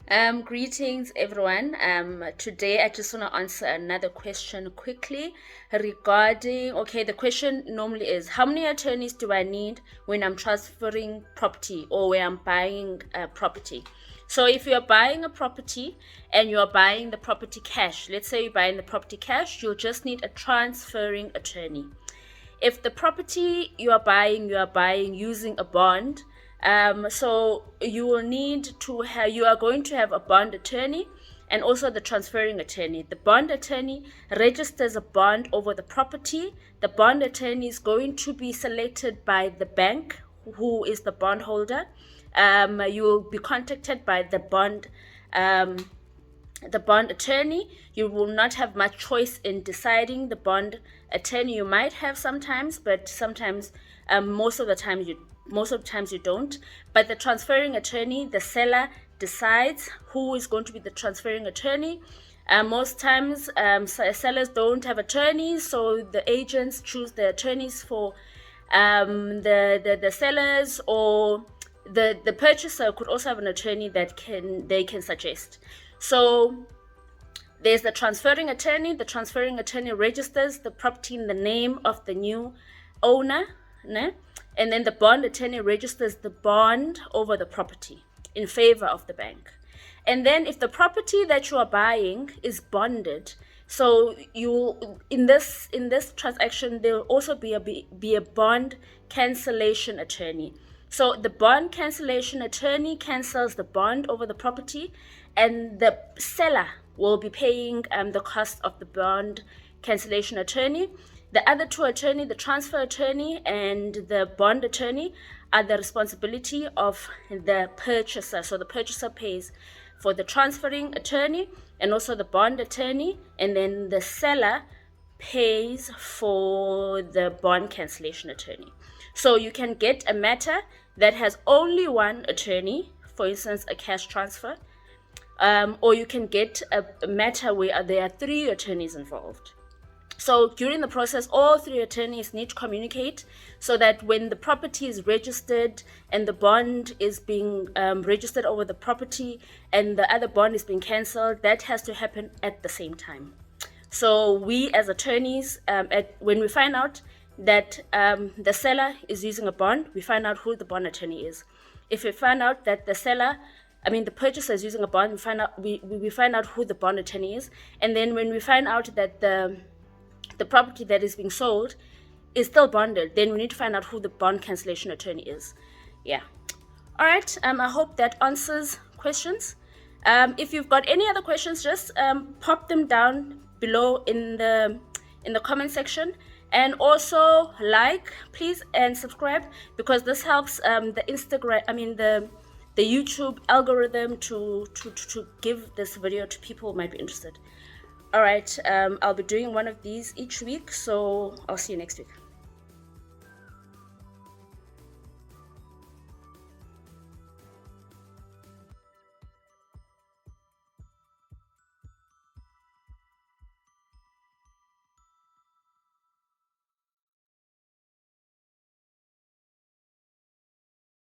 Greetings, everyone. Today I just want to answer another question quickly regarding, okay, the question normally is, how many attorneys do I need when I'm transferring property or when I'm buying a property? So if you're buying a property and you're buying the property cash, let's say you're buying the property cash, you'll just need a transferring attorney. If the property you are buying using a bond, so you will need to have, you are going to have a bond attorney and also the transferring attorney. The bond attorney registers a bond over the property. The bond attorney is going to be selected by the bank, who is the bondholder. You will be contacted by the bond attorney. You will not have much choice in deciding. The bond attorney you might have sometimes, but sometimes most of the times you don't. But the transferring attorney, the seller decides who is going to be the transferring attorney. Most times sellers don't have attorneys, so the agents choose the attorneys for the sellers, or the purchaser could also have an attorney that they can suggest. So there's the transferring attorney. The transferring attorney registers the property in the name of the new owner, né? And then the bond attorney registers the bond over the property in favor of the bank. And then if the property that you are buying is bonded, so you in this transaction there will also be a bond cancellation attorney. So the bond cancellation attorney cancels the bond over the property, and the seller will be paying the cost of the bond cancellation attorney. The other two attorney, the transfer attorney and the bond attorney, are the responsibility of the purchaser. So the purchaser pays for the transferring attorney and also the bond attorney, and then the seller pays for the bond cancellation attorney. So you can get a matter that has only one attorney, for instance, a cash transfer, or you can get a matter where there are three attorneys involved. So during the process, all three attorneys need to communicate so that when the property is registered and the bond is being registered over the property and the other bond is being cancelled, that has to happen at the same time. So we as attorneys, when we find out that the seller is using a bond, we find out who the bond attorney is. If we find out that the purchaser is using a bond, we find out who the bond attorney is. And then when we find out that the property that is being sold is still bonded, then we need to find out who the bond cancellation attorney is. Yeah. All right. I hope that answers questions. If you've got any other questions, just pop them down below in the comment section, and also please, and subscribe, because this helps the YouTube algorithm to give this video to people who might be interested. All right, I'll be doing one of these each week, so I'll see you next week.